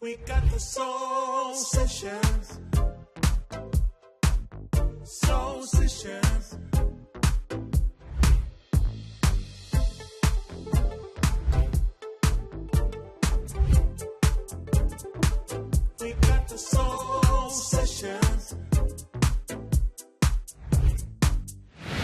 We got the soul sessions. Soul sessions. We got the soul sessions.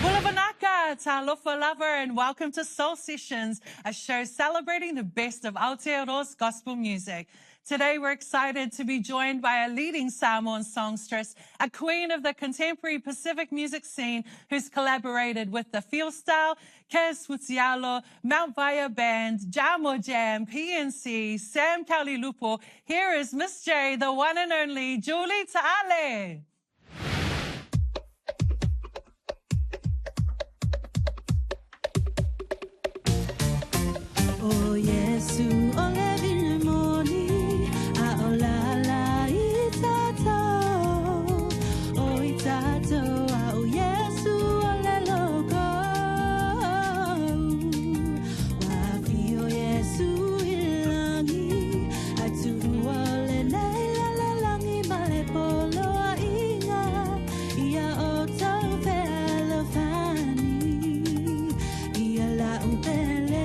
Wulavanaka, talofa lover, and welcome to Soul Sessions, a show celebrating the best of Aotearoa's gospel music. Today, we're excited to be joined by a leading Samoan songstress, a queen of the contemporary Pacific music scene who's collaborated with the Field Style, Kes Futialo, Mount Vaya Band, Jamo Jam, PNC, Sam Kaulilupo. Here is Miss J, the one and only Julie Ta'ale. Oh Yesu ole vinemoni a olala itato o itato a o Yesu ole logo wa fio Yesu ilangi atu ole naila langi male polo a inga ia o tau pe alofani ia la upele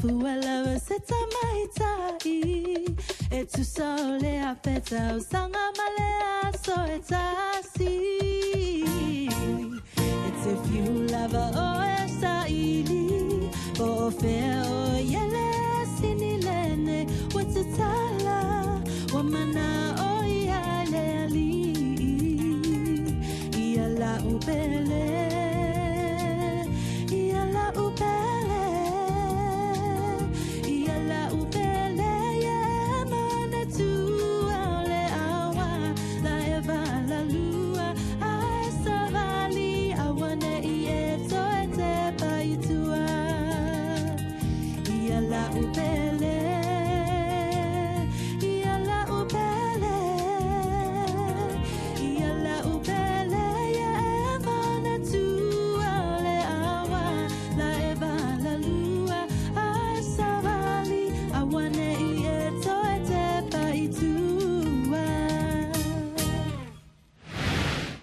Fuela seta maitai e tu sole a peta usanga malea so etasi. It's if you love o esa ili o fe o yele sinilene what's it tala wamana o yale ali yala upele yala upele.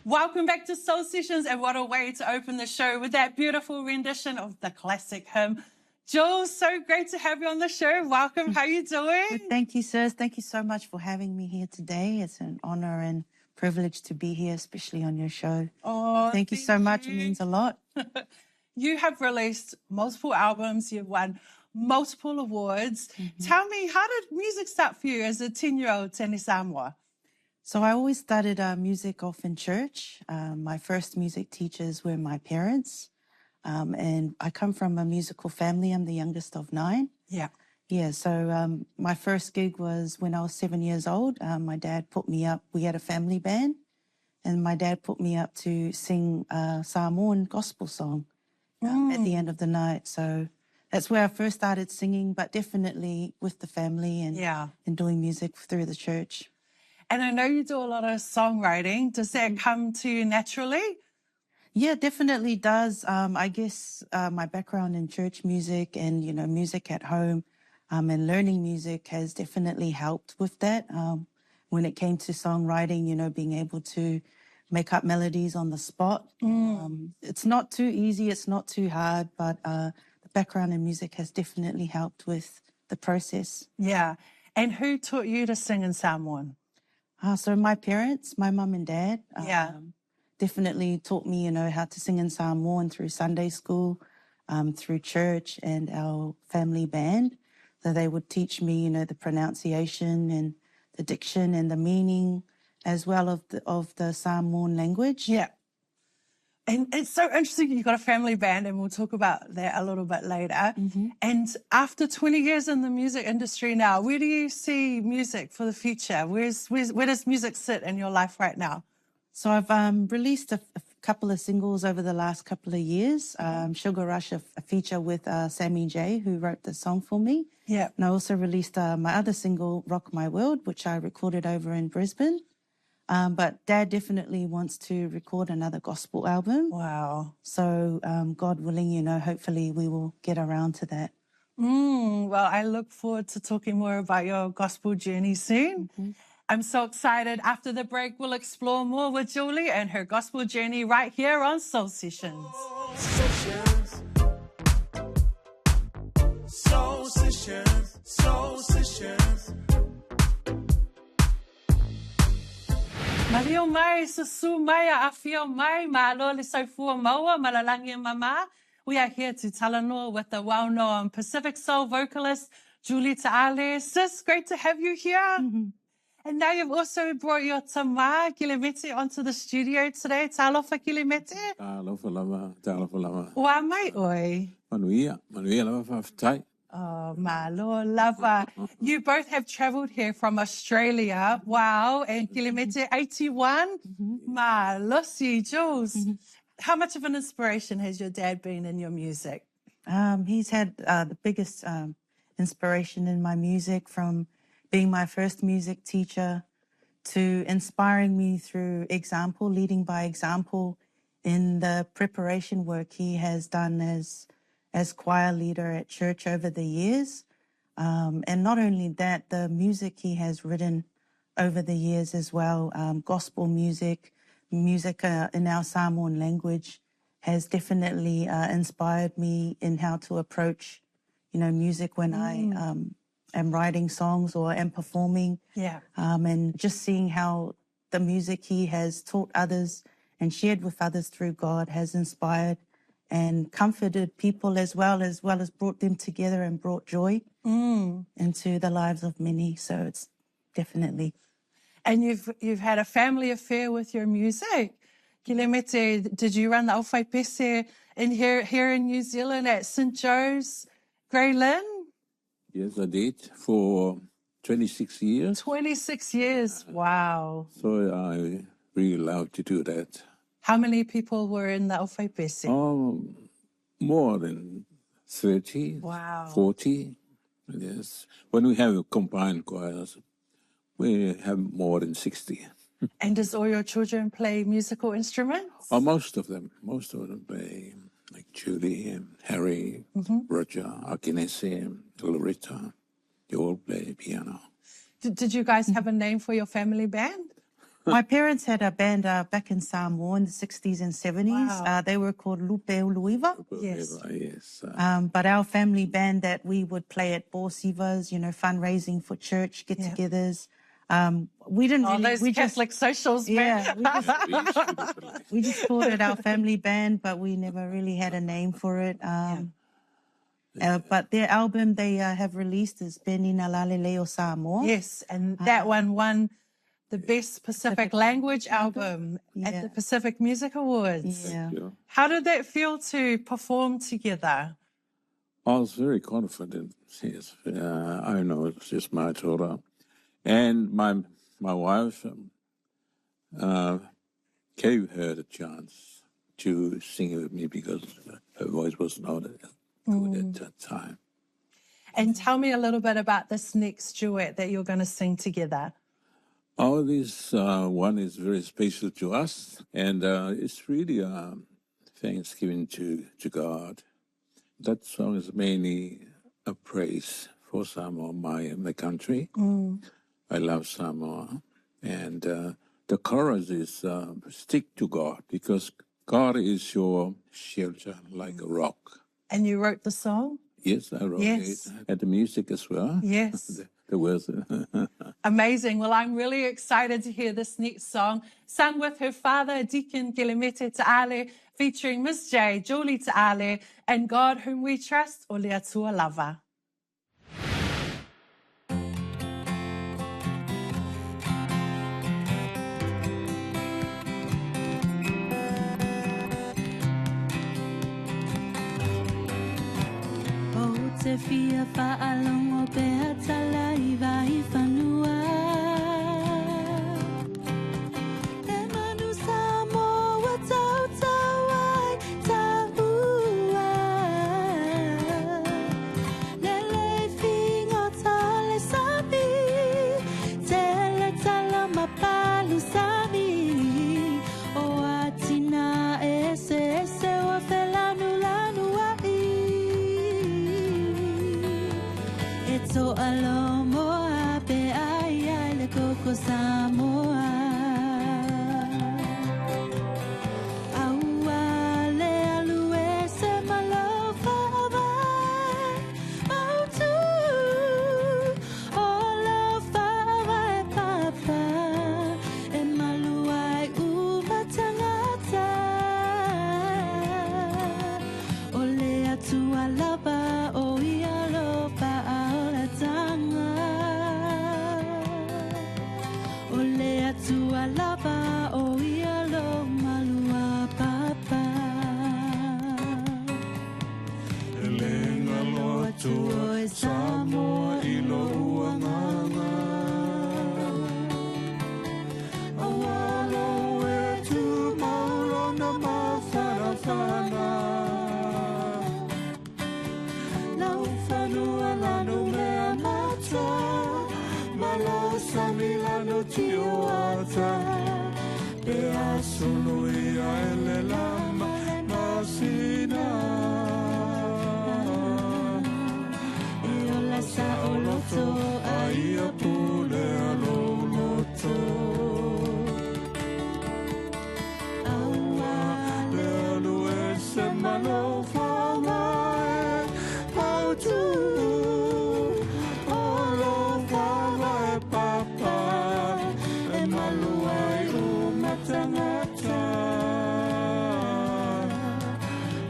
Welcome back to Soul Sessions, and what a way to open the show with that beautiful rendition of the classic hymn. Jules, so great to have you on the show. Welcome. How are you doing? Well, thank you, sirs. Thank you so much for having me here today. It's an honor and privilege to be here, especially on your show. Oh, thank you so much. It means a lot. You have released multiple albums. You've won multiple awards. Tell me, how did music start for you as a 10-year-old Tene Samoa? So I always started music off in church. My first music teachers were my parents. And I come from a musical family. I'm the youngest of 9. Yeah. Yeah, so my first gig was when I was 7 years old. My dad put me up. We had a family band. And my dad put me up to sing a Samoan gospel song at the end of the night. So that's where I first started singing, but definitely with the family and doing music through the church. And I know you do a lot of songwriting. Does that come to you naturally? Yeah, definitely does. I guess my background in church music and, you know, music at home and learning music has definitely helped with that. when it came to songwriting, being able to make up melodies on the spot. It's not too easy, it's not too hard, but the background in music has definitely helped with the process. Yeah. And who taught you to sing in Samoan? So my parents, my mum and dad, Yeah. definitely taught me, how to sing in Samoan through Sunday school, through church and our family band. So they would teach me, the pronunciation and the diction and the meaning as well of the Samoan language. Yeah. And it's so interesting you've got a family band, and we'll talk about that a little bit later. And after 20 years in the music industry now, where do you see music for the future? Where does music sit in your life right now? So I've released a couple of singles over the last couple of years. Sugar Rush, a feature with Sammy J, who wrote the song for me. Yeah. And I also released my other single, Rock My World, which I recorded over in Brisbane. But Dad definitely wants to record another gospel album. Wow. So God willing, hopefully we will get around to that. Well, I look forward to talking more about your gospel journey soon. I'm so excited. After the break, we'll explore more with Julie and her gospel journey right here on Soul Sessions. Sessions. Soul Sessions. Soul Sessions. Mario mai, susu mai, afio mai, malo le saifua maua, malalangi mama. We are here to Talanoa with the well-known Pacific Soul vocalist, Julie Ta'ale. Sis, great to have you here. And now you've also brought your tama, Kilimete, onto the studio today. Talofa Kilimete. Talofa lava. Wa mai oi. Manuia lava whawhitai. Oh, malo lava. You both have traveled here from Australia. Wow. And Kilimete 81. Malosi, Jules. How much of an inspiration has your dad been in your music? He's had the biggest inspiration in my music, from being my first music teacher to inspiring me through example, leading by example in the preparation work he has done as choir leader at church over the years. And not only that, the music he has written over the years as well, gospel music in our Samoan language, has definitely inspired me in how to approach, music when I am writing songs or am performing. Yeah. And just seeing how the music he has taught others and shared with others through God has inspired and comforted people as well as brought them together and brought joy into the lives of many. So it's definitely. And you've had a family affair with your music. Kilemete, did you run the Awhai Pese in here in New Zealand at St. Joe's, Grey Lynn? Yes, I did for 26 years. 26 years. Wow. So I really love to do that. How many people were in the Awhai Pese? Oh, more than 30, Wow. 40. Yes. When we have combined choirs, we have more than 60. And does all your children play musical instruments? Oh, most of them play, like Julie and Harry, Roger, Akinese, Loretta. They all play piano. Did you guys have a name for your family band? My parents had a band back in Samoa in the 60s and 70s. Wow. They were called Lupe Uluiva. Yes. Yes. But our family band that we would play at Borsivas, fundraising for church get-togethers. We didn't really... Those Catholic socials, man. Yeah, we just called it our family band, but we never really had a name for it. But their album they have released is Penina Laleleo Samoa. Yes, and that one won the Best Pacific Language Album at the Pacific Music Awards. Yeah. How did that feel to perform together? I was very confident. Yes. I know it's just my Torah. And my wife gave her the chance to sing with me because her voice was not good at that time. And tell me a little bit about this next duet that you're going to sing together. Oh, this one is very special to us, and it's really thanksgiving to God. That song is mainly a praise for Samoa, my country. I love Samoa, And the chorus is stick to God, because God is your shelter like a rock. And you wrote the song? Yes, I wrote Yes. it. And the music as well. Yes. The words. Amazing. Well, I'm really excited to hear this next song, sung with her father, Deacon Kelemete Ta'ale, featuring Miss J, Julie Ta'ale, and God Whom We Trust, o le atua lava. O te fia whaalongo pēa tala I vai whanua. E manu Samoa tau tau ai tahua. Lele whinga tale sami, tele tala mapalu sami. O atina ese wa whelanu lanu ai. So alomoa pe ai ai le koko Samoa. Aua le alue se malofa vai. Mautu o lofa vai papa. E maluai umatangata. O le atua lava o ia lofa aola tanga. O le atua lava o ia lo malua papa. Elenga lo atua e Samoa I lo uanganga. Awalo e tu maulo na mawhanawhana. Lau whanua lanu mea mata. Malo sami lanu tiuata. Pea sulu ia ele lama masina. E o la sa o loto Ai a pule a lo loto. aua Le alu e se malo whawae. Pautu o lo whawae papa. E malu ai o matangata.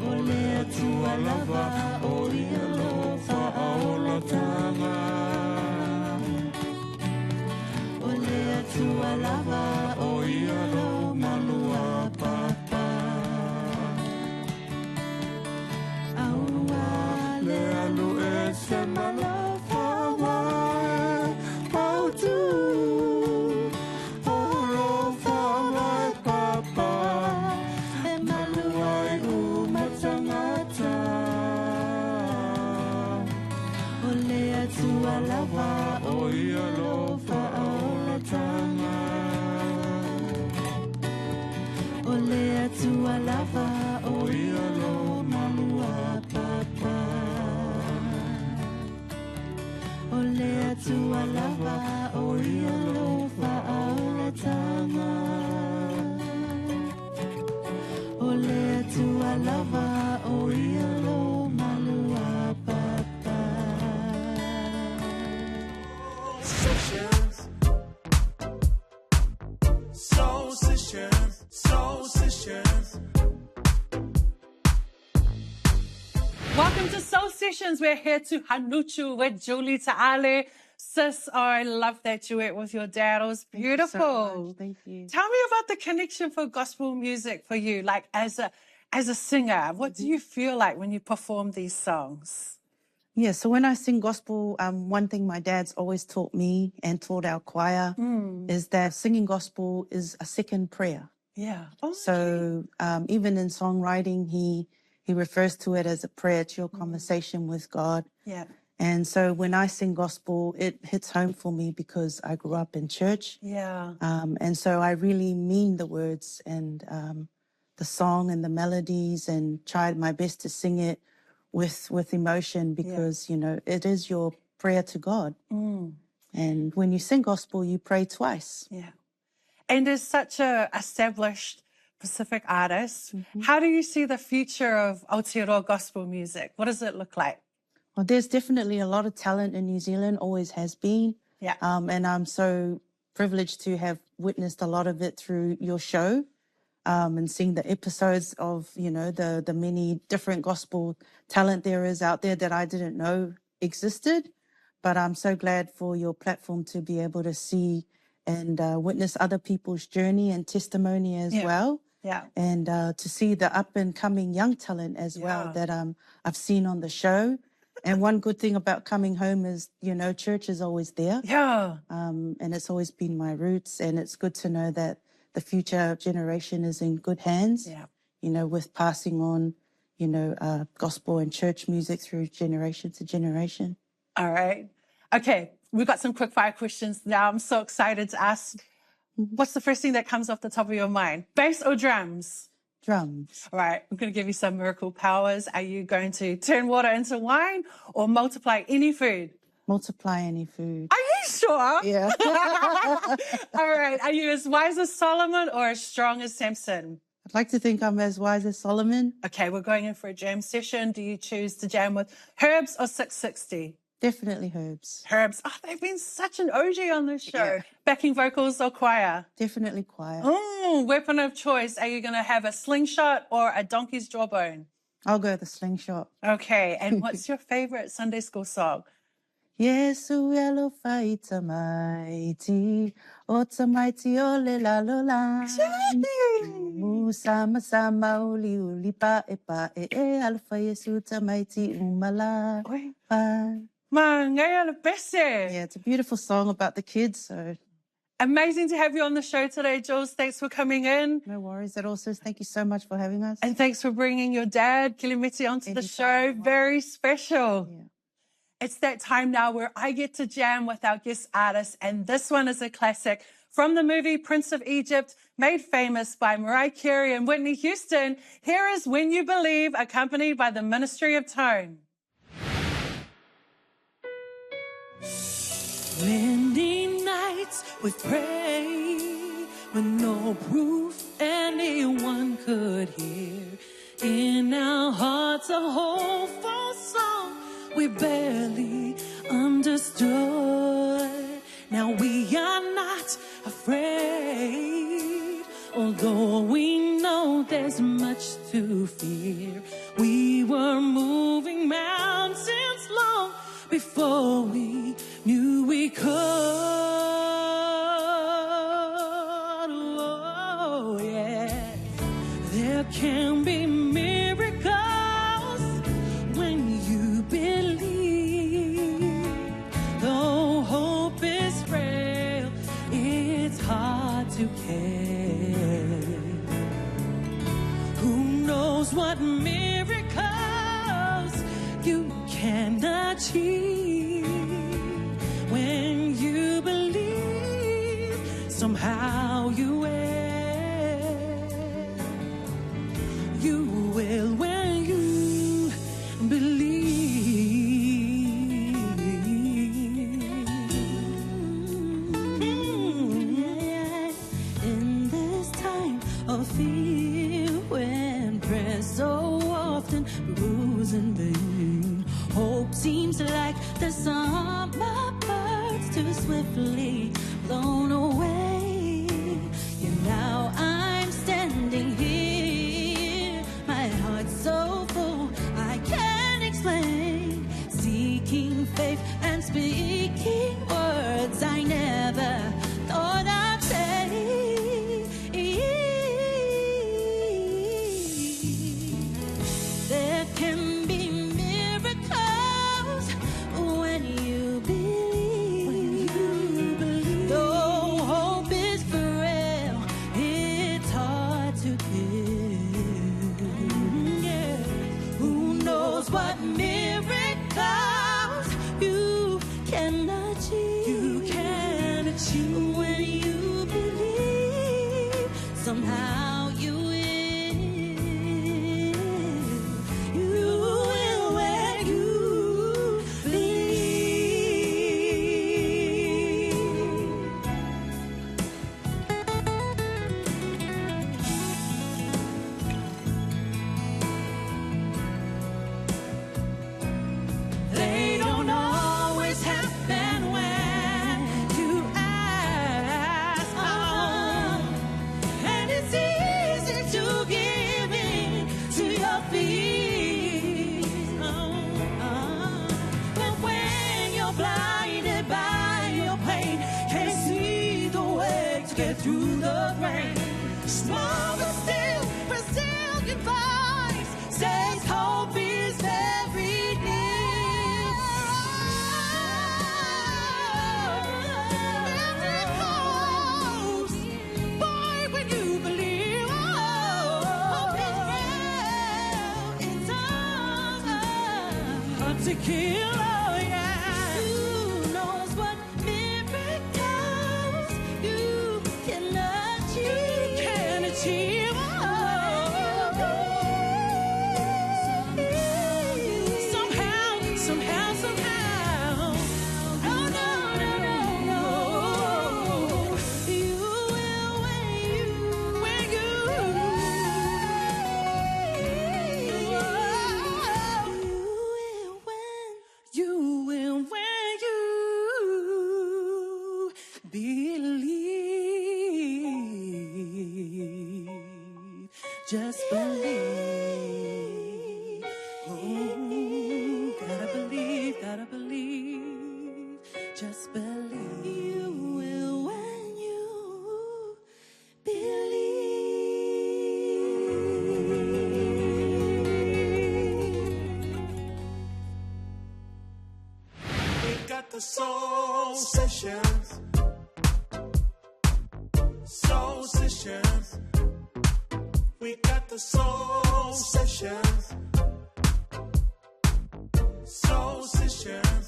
o le atua lava O ia lo whaaola tanga. o le atua lava O ia lo malua papa. aua Le alu e se malo whawae. Pautu o lo whawae papa. e malu Ai u matangata. o le atua lava O ia lo whaaola tanga. o le atua lava O ia lo malua papa. o le atua lava O ia lo whaaola tanga. o le atua lava O ia lo malua papa. Sessions. Soul sessions. Soul sessions. Welcome to Soul Sessions. We're here to Hanuchu with Julie Ta'ale. Sis, oh, I love that duet with your dad. It was Thank you so beautiful. much. Thank you. Tell me about the connection for gospel music for you, like as a singer. What do you feel like when you perform these songs? Yeah, so when I sing gospel, one thing my dad's always taught me and taught our choir is that singing gospel is a second prayer. Yeah. Oh, So even in songwriting, he refers to it as a prayer to your conversation with God. yeah. And so when I sing gospel, it hits home for me because I grew up in church. Yeah. And so I really mean the words and the song and the melodies and tried my best to sing it with emotion because, you know, it is your prayer to God. And when you sing gospel, you pray twice. Yeah. And as such a established Pacific artist, how do you see the future of Aotearoa gospel music? What does it look like? Well, there's definitely a lot of talent in New Zealand, always has been. Yeah. And I'm so privileged to have witnessed a lot of it through your show, and seeing the episodes of, the many different gospel talent there is out there that I didn't know existed. But I'm so glad for your platform to be able to see and witness other people's journey and testimony as well. Yeah. And to see the up and coming young talent as well that I've seen on the show. And one good thing about coming home is, church is always there. Yeah. And it's always been my roots. And it's good to know that the future generation is in good hands, with passing on, gospel and church music through generation to generation. All right. Okay. We've got some quick fire questions now. I'm so excited to ask. What's the first thing that comes off the top of your mind? Bass or drums? Drums. All right. I'm going to give you some miracle powers. Are you going to turn water into wine or multiply any food? Multiply any food. Are you sure? Yeah. All right. Are you as wise as Solomon or as strong as Samson? I'd like to think I'm as wise as Solomon. Okay. We're going in for a jam session. Do you choose to jam with Herbs or 660? Definitely Herbs. Herbs. Oh, they've been such an OG on this show. Yeah. Backing vocals or choir? Definitely choir. Oh, weapon of choice. Are you going to have a slingshot or a donkey's jawbone? I'll go the slingshot. Okay. And what's your favorite Sunday school song? Yesu elo faita mighty, ota mighty ole la lo la. Sama sama uli uli pa e alfa Yesu ta mighty umala. Yeah, it's a beautiful song about the kids. So amazing to have you on the show today, Jules. Thanks for coming in. No worries at all, sis. Thank you so much for having us. And thanks for bringing your dad, Kilimiti, onto the show. Very special. Yeah. It's that time now where I get to jam with our guest artist. And this one is a classic from the movie Prince of Egypt, made famous by Mariah Carey and Whitney Houston. Here is When You Believe, accompanied by the Ministry of Tone. Windy nights we pray when no proof anyone could hear. In our hearts a hopeful song we barely understood. Now we are not afraid, although we know there's much to fear. We were moving mountains long before we knew we could. Oh, yeah. There can be miracles when you believe. Though hope is frail, it's hard to care. Who knows what miracles you can achieve when you believe. Somehow you will when you believe. In this time of fear, when pressed so often bruised in vain, hope seems like the summer birds too swiftly blown away. And now I'm standing here, my heart's so full I can't explain, seeking faith and speaking words I never thought I'd say. There can be miracles when you believe. Though hope is frail, it's hard to give. Yeah. Who knows what miracles you can achieve? You can achieve when you believe. Somehow you will. You will when you believe. get through the rain. Small but still resilient voice says hope is very near. Miracles, boy, when you believe, hope is real. It's hard to kill, oh yeah. Who knows what miracles you can achieve? Somehow. Oh no. You will when you believe. Just believe. Oh, gotta believe. Just believe. You will when you believe. We got the soul sessions. Soul sessions. We got the soul sessions. Soul sessions.